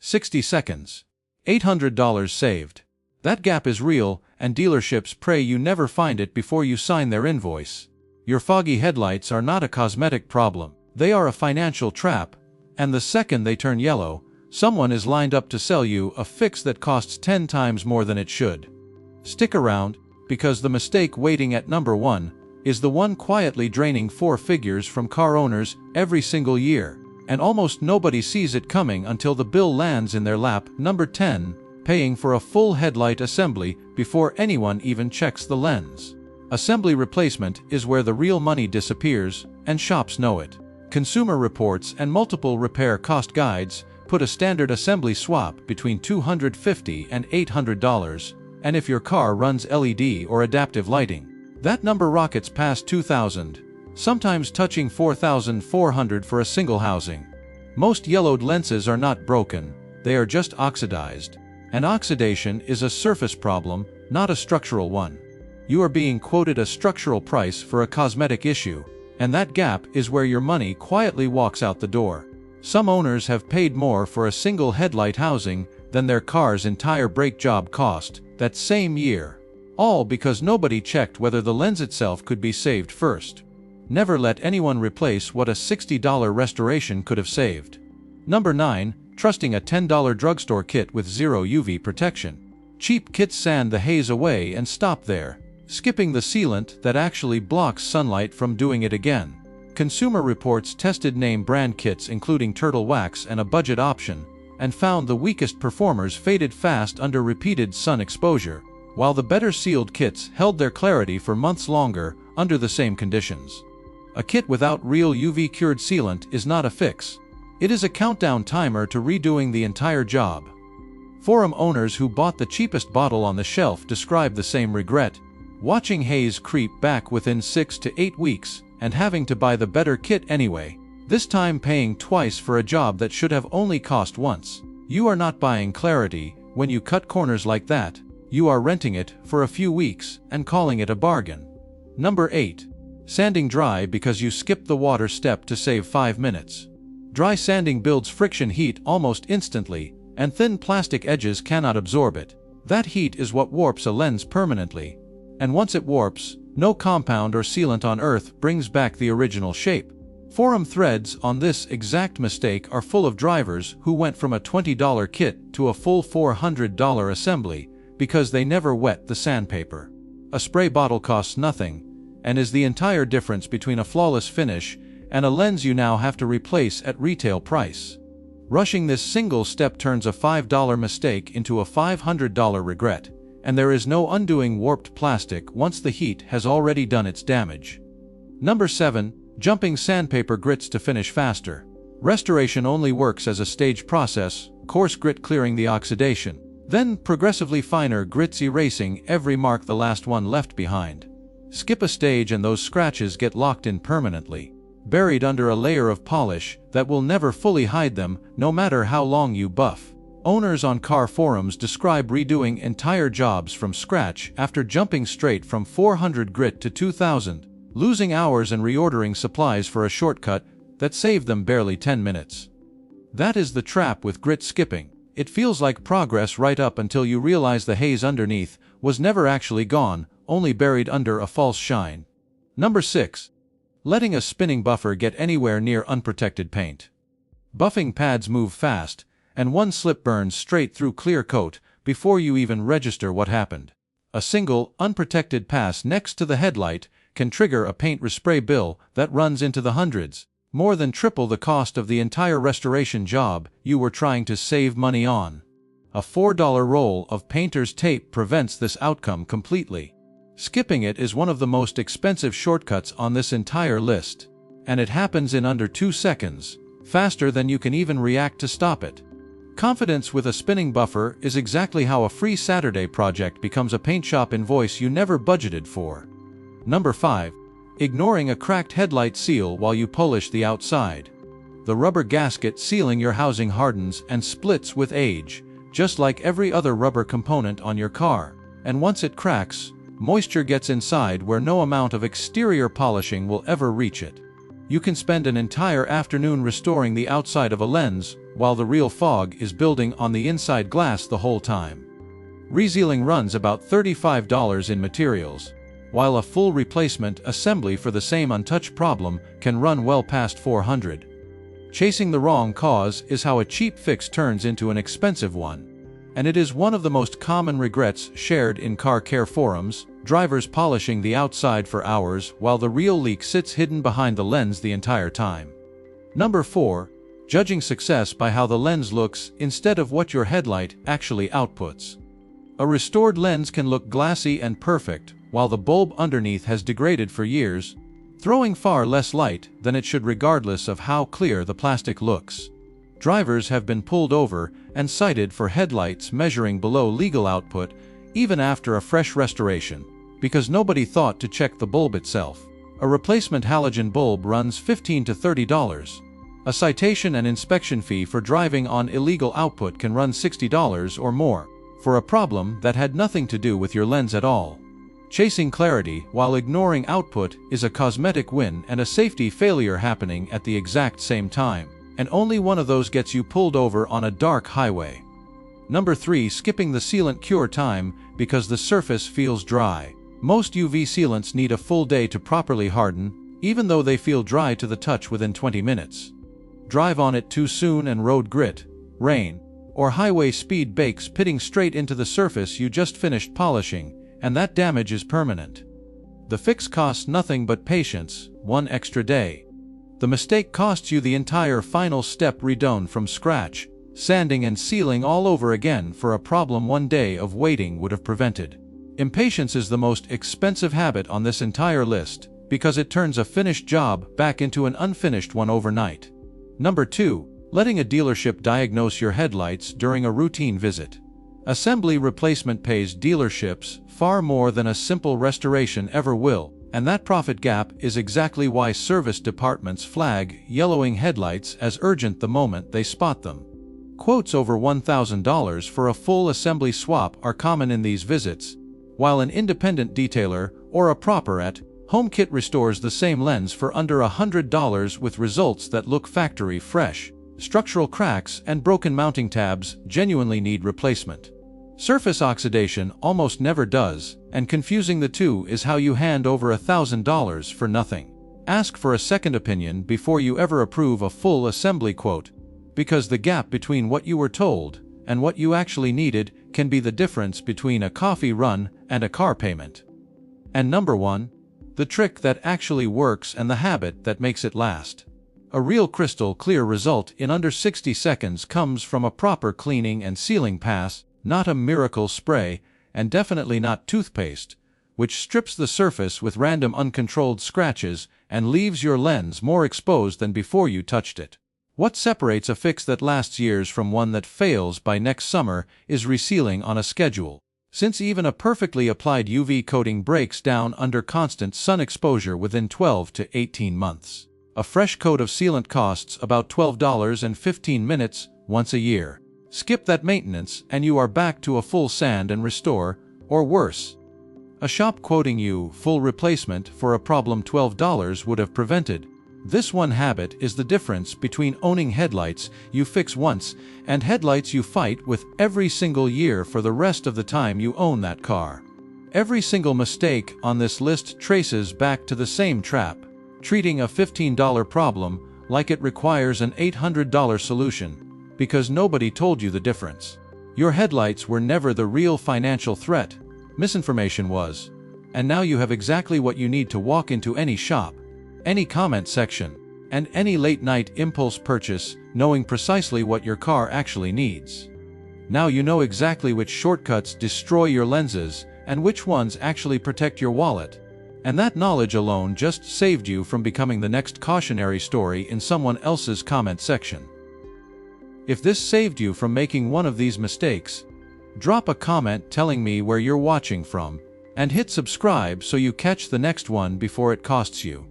60 seconds. $800 saved. That gap is real, and dealerships pray you never find it before you sign their invoice. Your foggy headlights are not a cosmetic problem. They are a financial trap, and the second they turn yellow, someone is lined up to sell you a fix that costs 10 times more than it should. Stick around, because the mistake waiting at number 1 is the one quietly draining 4 figures from car owners every single year, and almost nobody sees it coming until the bill lands in their lap. Number 10, paying for a full headlight assembly before anyone even checks the lens. Assembly replacement is where the real money disappears, and shops know it. Consumer Reports and multiple repair cost guides put a standard assembly swap between $250 and $800, and if your car runs LED or adaptive lighting, that number rockets past $2,000, sometimes touching $4,400 for a single housing. Most yellowed lenses are not broken, they are just oxidized. And oxidation is a surface problem, not a structural one. You are being quoted a structural price for a cosmetic issue, and that gap is where your money quietly walks out the door. Some owners have paid more for a single headlight housing than their car's entire brake job cost that same year, all because nobody checked whether the lens itself could be saved first. Never let anyone replace what a $60 restoration could have saved. Number 9. Trusting a $10 drugstore kit with zero UV protection. Cheap kits sand the haze away and stop there, skipping the sealant that actually blocks sunlight from doing it again. Consumer Reports tested name brand kits including Turtle Wax and a budget option, and found the weakest performers faded fast under repeated sun exposure, while the better sealed kits held their clarity for months longer under the same conditions. A kit without real UV-cured sealant is not a fix. It is a countdown timer to redoing the entire job. Forum owners who bought the cheapest bottle on the shelf describe the same regret, watching haze creep back within 6 to 8 weeks and having to buy the better kit anyway, this time paying twice for a job that should have only cost once. You are not buying clarity when you cut corners like that. You are renting it for a few weeks and calling it a bargain. Number 8. Sanding dry because you skipped the water step to save 5 minutes. Dry sanding builds friction heat almost instantly, and thin plastic edges cannot absorb it. That heat is what warps a lens permanently, and once it warps, no compound or sealant on Earth brings back the original shape. Forum threads on this exact mistake are full of drivers who went from a $20 kit to a full $400 assembly because they never wet the sandpaper. A spray bottle costs nothing, and is the entire difference between a flawless finish and a lens you now have to replace at retail price. Rushing this single step turns a $5 mistake into a $500 regret, and there is no undoing warped plastic once the heat has already done its damage. Number 7. Jumping sandpaper grits to finish faster. Restoration only works as a staged process, coarse grit clearing the oxidation, then progressively finer grits erasing every mark the last one left behind. Skip a stage and those scratches get locked in permanently, buried under a layer of polish that will never fully hide them no matter how long you buff. Owners on car forums describe redoing entire jobs from scratch after jumping straight from 400 grit to 2000, losing hours and reordering supplies for a shortcut that saved them barely 10 minutes. That is the trap with grit skipping. It feels like progress right up until you realize the haze underneath was never actually gone, only buried under a false shine. Number 6. Letting a spinning buffer get anywhere near unprotected paint. Buffing pads move fast, and one slip burns straight through clear coat before you even register what happened. A single, unprotected pass next to the headlight can trigger a paint respray bill that runs into the hundreds, more than triple the cost of the entire restoration job you were trying to save money on. A $4 roll of painter's tape prevents this outcome completely. Skipping it is one of the most expensive shortcuts on this entire list, and it happens in under 2 seconds, faster than you can even react to stop it. Confidence with a spinning buffer is exactly how a free Saturday project becomes a paint shop invoice you never budgeted for. Number 5. Ignoring a cracked headlight seal while you polish the outside. The rubber gasket sealing your housing hardens and splits with age, just like every other rubber component on your car, and once it cracks, moisture gets inside where no amount of exterior polishing will ever reach it. You can spend an entire afternoon restoring the outside of a lens, while the real fog is building on the inside glass the whole time. Resealing runs about $35 in materials, while a full replacement assembly for the same untouched problem can run well past $400. Chasing the wrong cause is how a cheap fix turns into an expensive one. And it is one of the most common regrets shared in car care forums, drivers polishing the outside for hours while the real leak sits hidden behind the lens the entire time. Number 4. Judging success by how the lens looks instead of what your headlight actually outputs. A restored lens can look glassy and perfect, while the bulb underneath has degraded for years, throwing far less light than it should regardless of how clear the plastic looks. Drivers have been pulled over and cited for headlights measuring below legal output even after a fresh restoration, because nobody thought to check the bulb itself. A replacement halogen bulb runs $15 to $30. A citation and inspection fee for driving on illegal output can run $60 or more, for a problem that had nothing to do with your lens at all. Chasing clarity while ignoring output is a cosmetic win and a safety failure happening at the exact same time, and only one of those gets you pulled over on a dark highway. Number 3. Skipping the sealant cure time because the surface feels dry. Most UV sealants need a full day to properly harden, even though they feel dry to the touch within 20 minutes. Drive on it too soon and road grit, rain, or highway speed bakes pitting straight into the surface you just finished polishing, and that damage is permanent. The fix costs nothing but patience, one extra day. The mistake costs you the entire final step redone from scratch, sanding and sealing all over again for a problem one day of waiting would have prevented. Impatience is the most expensive habit on this entire list, because it turns a finished job back into an unfinished one overnight. Number 2. Letting a dealership diagnose your headlights during a routine visit. Assembly replacement pays dealerships far more than a simple restoration ever will, and that profit gap is exactly why service departments flag yellowing headlights as urgent the moment they spot them. Quotes over $1,000 for a full assembly swap are common in these visits, while an independent detailer or a proper at-home kit restores the same lens for under $100 with results that look factory fresh. Structural cracks and broken mounting tabs genuinely need replacement. Surface oxidation almost never does, and confusing the two is how you hand over $1,000 for nothing. Ask for a second opinion before you ever approve a full assembly quote, because the gap between what you were told and what you actually needed can be the difference between a coffee run and a car payment. And number 1, the trick that actually works and the habit that makes it last. A real crystal clear result in under 60 seconds comes from a proper cleaning and sealing pass, not a miracle spray, and definitely not toothpaste, which strips the surface with random uncontrolled scratches and leaves your lens more exposed than before you touched it. What separates a fix that lasts years from one that fails by next summer is resealing on a schedule. Since even a perfectly applied UV coating breaks down under constant sun exposure within 12 to 18 months. A fresh coat of sealant costs about $12.15 once a year. Skip that maintenance and you are back to a full sand and restore, or worse. A shop quoting you full replacement for a problem $12 would have prevented. This one habit is the difference between owning headlights you fix once and headlights you fight with every single year for the rest of the time you own that car. Every single mistake on this list traces back to the same trap, treating a $15 problem like it requires an $800 solution, because nobody told you the difference. Your headlights were never the real financial threat, misinformation was. And now you have exactly what you need to walk into any shop, any comment section, and any late-night impulse purchase, knowing precisely what your car actually needs. Now you know exactly which shortcuts destroy your lenses and which ones actually protect your wallet. And that knowledge alone just saved you from becoming the next cautionary story in someone else's comment section. If this saved you from making one of these mistakes, drop a comment telling me where you're watching from, and hit subscribe so you catch the next one before it costs you.